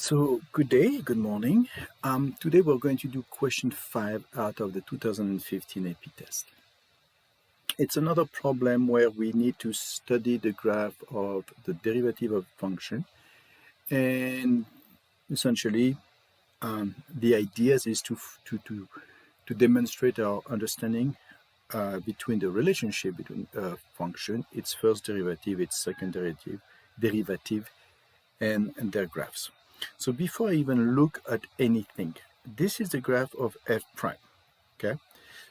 So, good day, good morning. Today we're going to do question 5 out of the 2015 AP test. It's another problem where we need to study the graph of the derivative of function. And essentially, the idea is to demonstrate our understanding between the relationship between a function, its first derivative, its second derivative, and their graphs. So before I even look at anything, this is the graph of f prime, okay?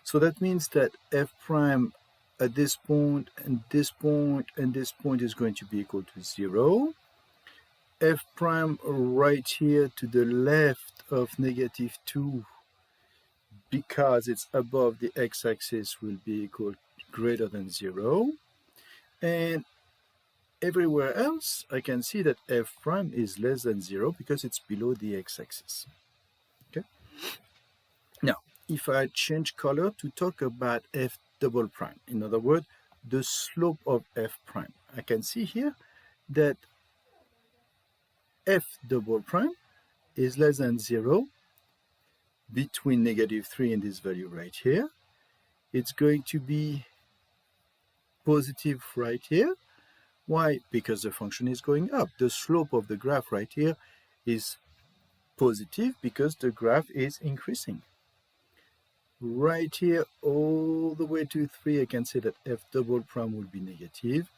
So that means that f prime at this point and this point and this point is going to be equal to 0. F prime right here to the left of negative 2, because it's above the x-axis, will be equal greater than 0. And everywhere else, I can see that f prime is less than 0 because it's below the x-axis. Okay. Now, if I change color to talk about f double prime, in other words, the slope of f prime, I can see here that f double prime is less than 0 between negative 3 and this value right here. It's going to be positive right here. Why? Because the function is going up. The slope of the graph right here is positive because the graph is increasing. Right here, all the way to 3, I can say that f double prime will be negative,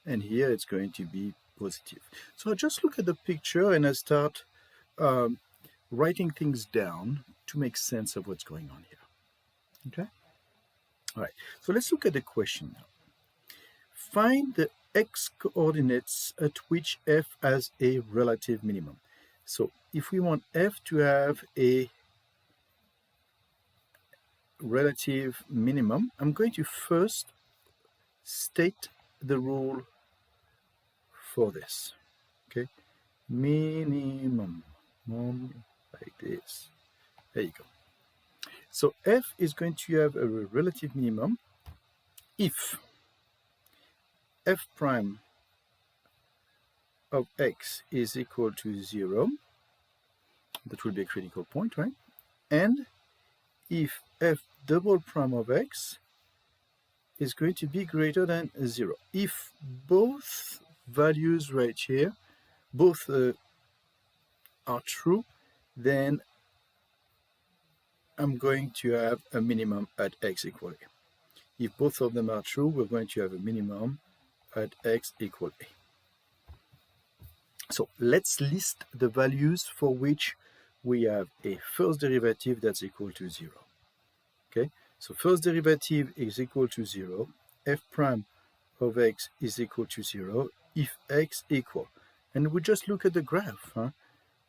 and here it's going to be positive. So I just look at the picture and I start writing things down to make sense of what's going on here. Okay? All right, so let's look at the question now. Find the x-coordinates at which f has a relative minimum. So if we want f to have a relative minimum, I'm going to first state the rule for this. Okay, minimum, like this. There you go. So f is going to have a relative minimum if f prime of x is equal to 0. That will be a critical point, right? And if f double prime of x is going to be greater than 0. If both values right here, both are true, then I'm going to have a minimum at x equal a. If both of them are true, we're going to have a minimum at x equal a. So let's list the values for which we have a first derivative that's equal to 0. Okay, so first derivative is equal to 0. F prime of x is equal to 0 if x equal. And we just look at the graph.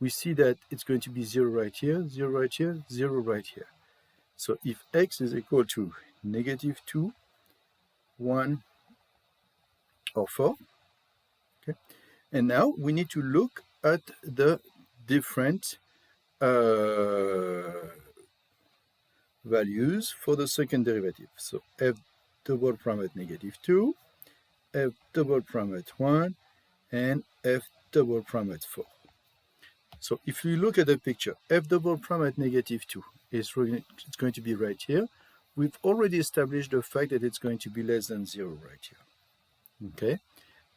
We see that it's going to be 0 right here, 0 right here, 0 right here. So if x is equal to negative 2, 1, or 4, okay, and now we need to look at the different values for the second derivative. So f double prime at negative 2, f double prime at 1, and f double prime at 4. So if you look at the picture, f double prime at negative 2 it's going to be right here. We've already established the fact that it's going to be less than 0 right here. Okay.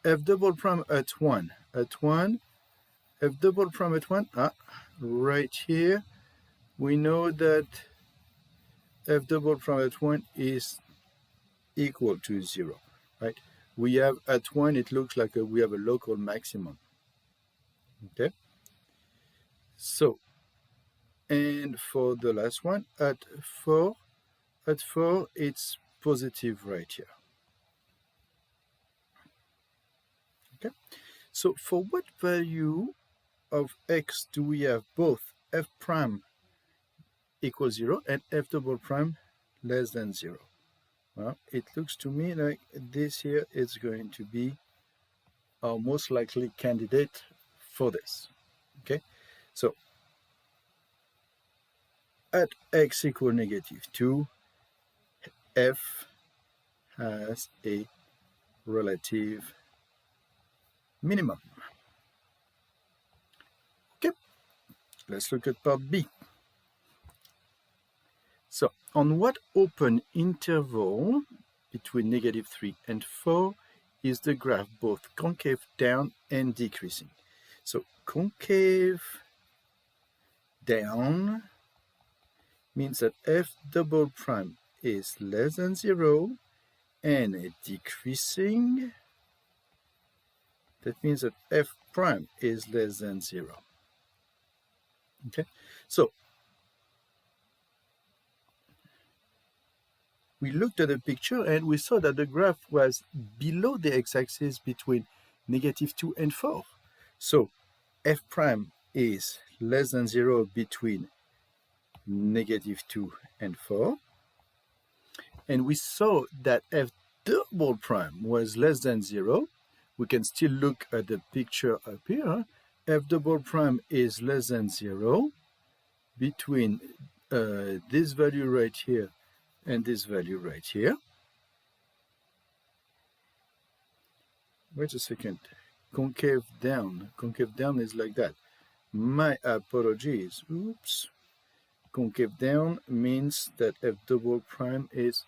F double prime at 1, f double prime at 1, right here, we know that f double prime at 1 is equal to 0, right? We have at 1, it looks like we have a local maximum. Okay. So, and for the last one, at 4, it's positive right here. Okay. So for what value of x do we have both f prime equals 0 and f double prime less than 0? Well, it looks to me like this here is going to be our most likely candidate for this. Okay, so at x equal negative 2, f has a relative minimum. Okay, Let's look at part B. So, on what open interval between -3 and 4 is the graph both concave down and decreasing? So, concave down means that f double prime is less than 0, and decreasing, that means that f prime is less than 0. Okay, so we looked at the picture and we saw that the graph was below the x-axis between -2 and 4. So f prime is less than 0 between -2 and 4. And we saw that f double prime was less than 0. We can still look at the picture up here. F double prime is less than 0 between this value right here and this value right here. Wait a second. Concave down is like that. My apologies. Oops. Concave down means that f double prime is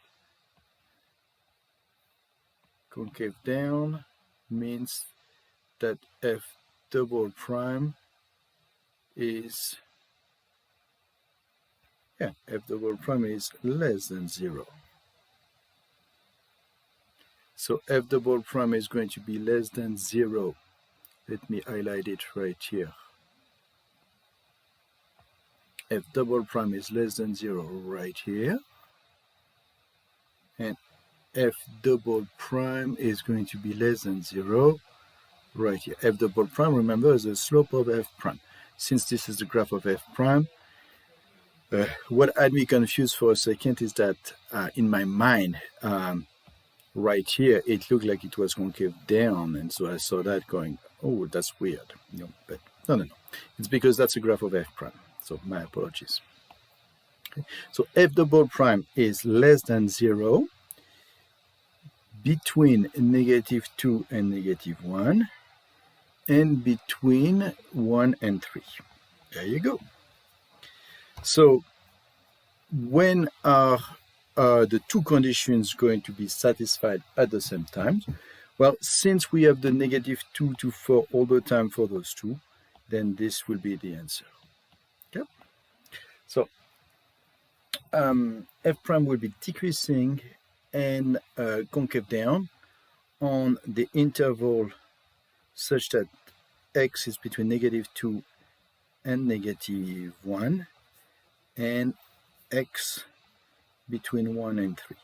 concave down means that f double prime is f double prime is less than 0. So f double prime is going to be less than 0. Let me highlight it right here. F double prime is less than 0 right here. And f double prime is going to be less than 0 right here. F double prime, remember, is the slope of f prime. Since this is the graph of f prime, what had me confused for a second is that in my mind, right here, it looked like it was concave down, and so I saw that going, oh, that's weird. But no. It's because that's a graph of f prime. So my apologies. Okay. So f double prime is less than 0 between -2 and -1, and between 1 and 3. There you go. So when are the two conditions going to be satisfied at the same time? Well, since we have the -2 to 4 all the time for those two, then this will be the answer. Okay. So f prime will be decreasing and concave down on the interval such that x is between -2 and -1, and x between 1 and 3.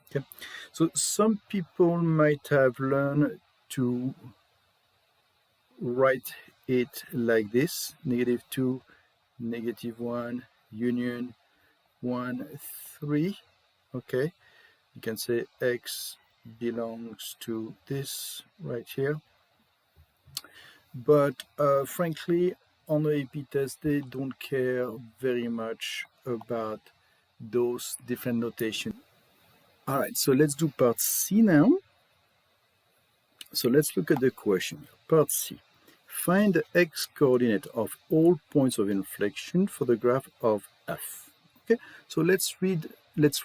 Okay, so some people might have learned to write it like this: -2, -1, union 1, 3. Okay, you can say x belongs to this right here. But frankly, on the AP test, they don't care very much about those different notations. All right, so let's do part C now. So let's look at the question. Part C. Find the x coordinate of all points of inflection for the graph of f. Okay, so let's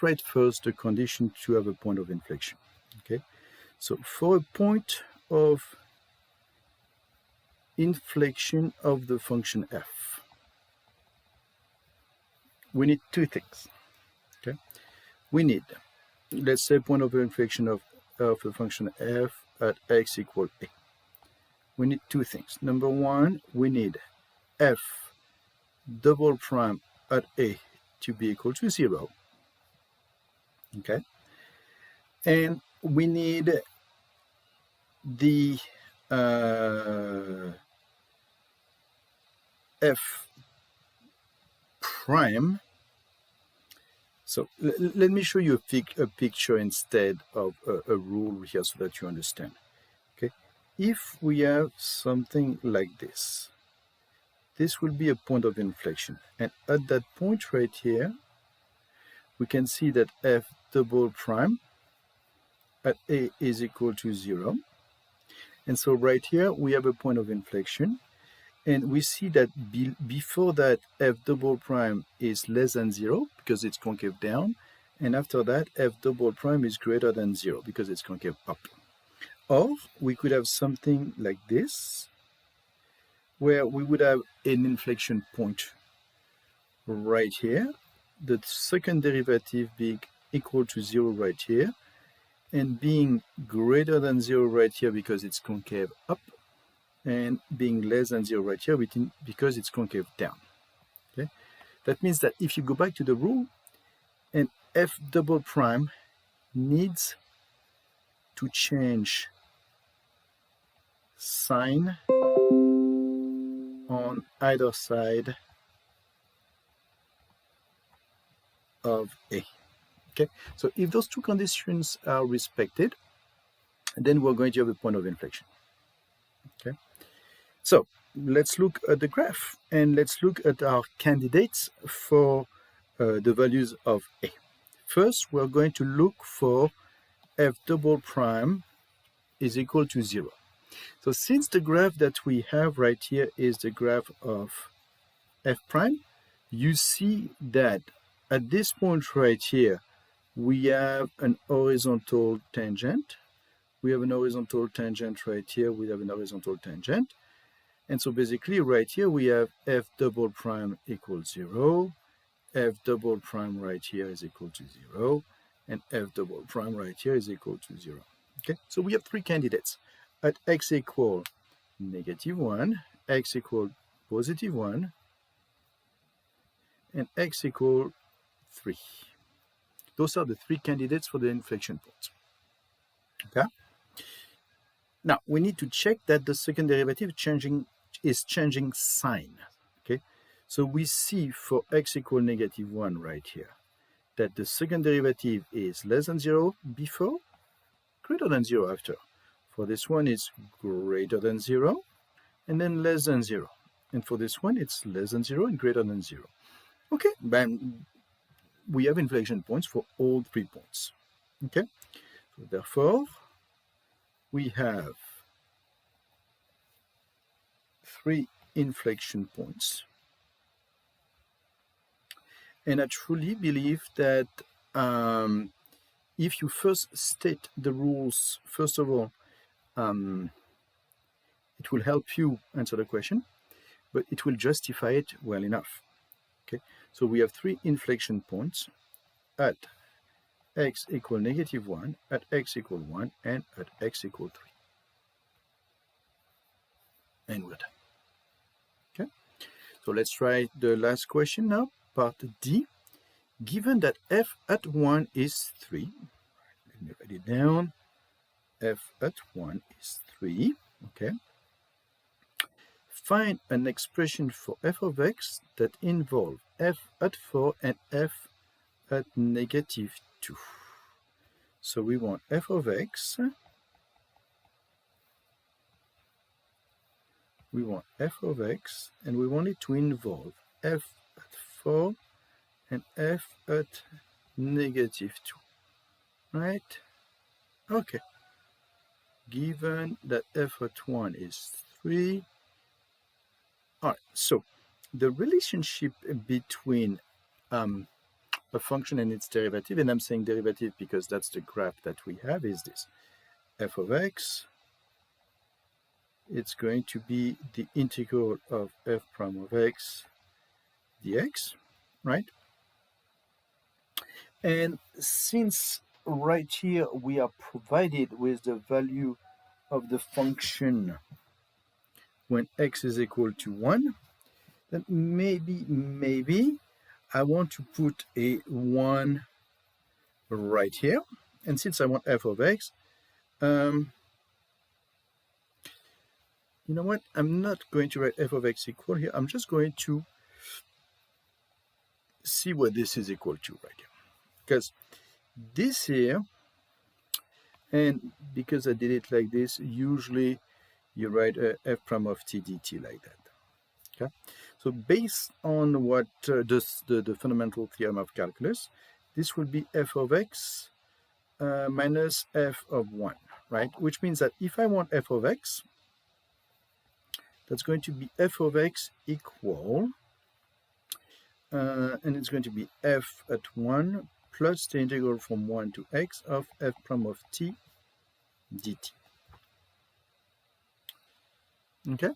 write first the condition to have a point of inflection. Okay, so for a point of inflection of the function f, we need two things. Okay, we need, let's say, point of inflection of the function f at x equal a. We need two things. Number one, we need f double prime at a to be equal to 0. Okay, and we need the f prime. So let me show you a picture instead of a rule here so that you understand. Okay, if we have something like this, this will be a point of inflection, and at that point right here, we can see that f double prime at a is equal to 0. And so right here we have a point of inflection, And we see that before that, f double prime is less than 0 because it's concave down. And after that, f double prime is greater than 0 because it's concave up. Or we could have something like this, where we would have an inflection point right here, the second derivative being equal to 0 right here, and being greater than 0 right here because it's concave up, and being less than 0 right here because it's concave down. Okay, that means that if you go back to the rule, and f double prime needs to change sign on either side of A. Okay, so if those two conditions are respected, then we're going to have a point of inflection. Okay, so let's look at the graph and let's look at our candidates for the values of A. First, we're going to look for f double prime is equal to 0. So since the graph that we have right here is the graph of f prime, you see that at this point right here, we have an horizontal tangent. We have an horizontal tangent right here. We have an horizontal tangent. And so basically right here, we have f double prime equals 0. F double prime right here is equal to 0. And f double prime right here is equal to 0. Okay, so we have three candidates. At x equal -1, x equal +1, and x equal 3. Those are the three candidates for the inflection points. Okay. Now we need to check that the second derivative is changing sign. Okay. So we see for x equal -1 right here that the second derivative is less than 0 before, greater than 0 after. For this one, it's greater than 0, and then less than 0. And for this one, it's less than 0 and greater than 0. Okay, then we have inflection points for all 3 points. Okay, so therefore, we have 3 inflection points. And I truly believe that if you first state the rules, first of all, it will help you answer the question, but it will justify it well enough. Okay, so we have 3 inflection points at x equal -1, at x equal 1, and at x equal 3. And we're done. Okay, so let's try the last question now, part D. Given that f at 1 is 3, let me write it down. F at 1 is 3, okay. Find an expression for f of x that involve f at 4 and f at -2. So we want f of x, and we want it to involve f at 4 and f at -2, right? Okay. Given that f at 1 is 3. All right, so the relationship between a function and its derivative, and I'm saying derivative because that's the graph that we have, is this. F of x, it's going to be the integral of f prime of x dx, right? And since right here we are provided with the value of the function when x is equal to 1, then maybe I want to put a 1 right here. And since I want f of x, you know what? I'm not going to write f of x equal here. I'm just going to see what this is equal to right here. Because this here, and because I did it like this, usually you write f prime of t dt like that. Okay, so based on what the fundamental theorem of calculus, this will be f of x minus f of 1, right? Which means that if I want f of x, That's going to be f of x equal, and it's going to be f at 1 plus the integral from 1 to x of f prime of t dt. Okay?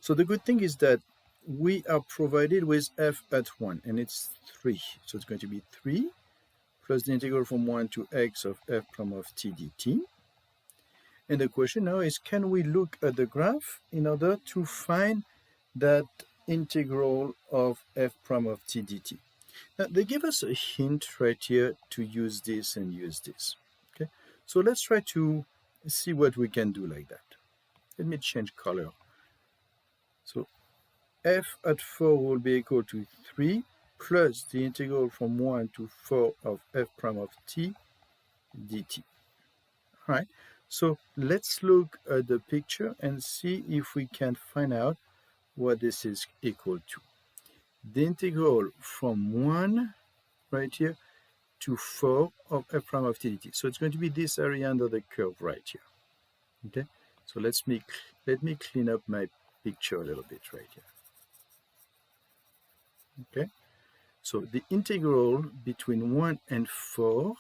So the good thing is that we are provided with f at 1, and it's 3. So it's going to be 3 plus the integral from 1 to x of f prime of t dt. And the question now is, can we look at the graph in order to find that integral of f prime of t dt? Now, they give us a hint right here to use this and use this. Okay, so let's try to see what we can do like that. Let me change color. So f at 4 will be equal to 3 plus the integral from 1 to 4 of f prime of t dt. All right, so let's look at the picture and see if we can find out what this is equal to. The integral from 1 right here to 4 of f prime of t dt. So it's going to be this area under the curve right here. Okay, so let me clean up my picture a little bit right here. Okay, so the integral between 1 and 4,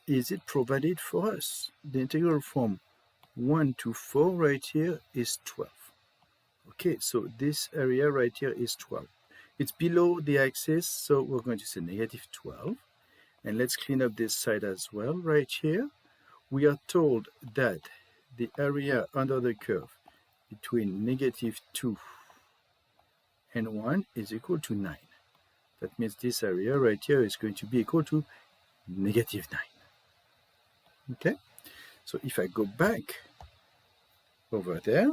is it provided for us? The integral from 1 to 4 right here is 12. Okay, so this area right here is 12. It's below the axis, so we're going to say negative 12. And let's clean up this side as well right here. We are told that the area under the curve between negative 2 and 1 is equal to 9. That means this area right here is going to be equal to negative 9. Okay, so if I go back over there,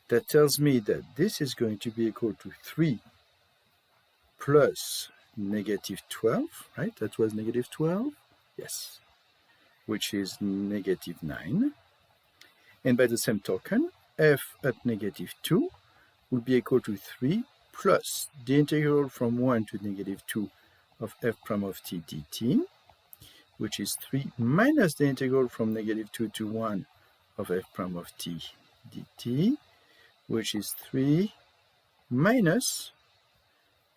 that tells me that this is going to be equal to 3 plus negative 12, right? That was negative 12, yes, which is negative 9. And by the same token, f at negative 2 will be equal to 3 plus the integral from 1 to negative 2 of f prime of t dt, which is 3 minus the integral from negative 2 to 1 of f prime of t dt, which is 3 minus,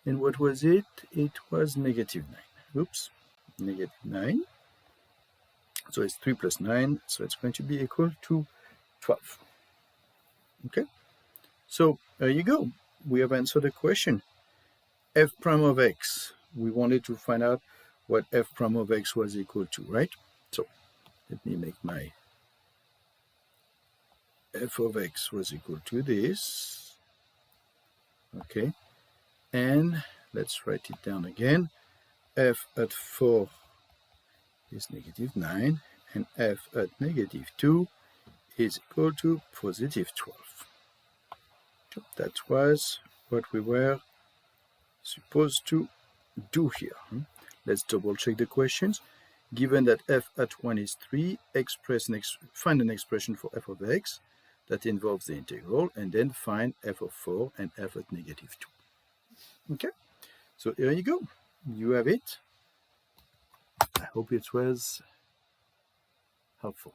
and what was it? It was negative 9. Oops, negative 9. So it's 3 plus 9, so it's going to be equal to 12. Okay, so there you go. We have answered the question. F prime of x, we wanted to find out what f prime of x was equal to, right? So let me make my f of x was equal to this. Okay, and let's write it down again. F at 4 is negative 9, and f at negative 2 is equal to positive 12. So that was what we were supposed to do here. Let's double check the questions. Given that f at 1 is 3, find an expression for f of x that involves the integral, and then find f of 4 and f at negative 2. Okay, so here you go. You have it. I hope it was helpful.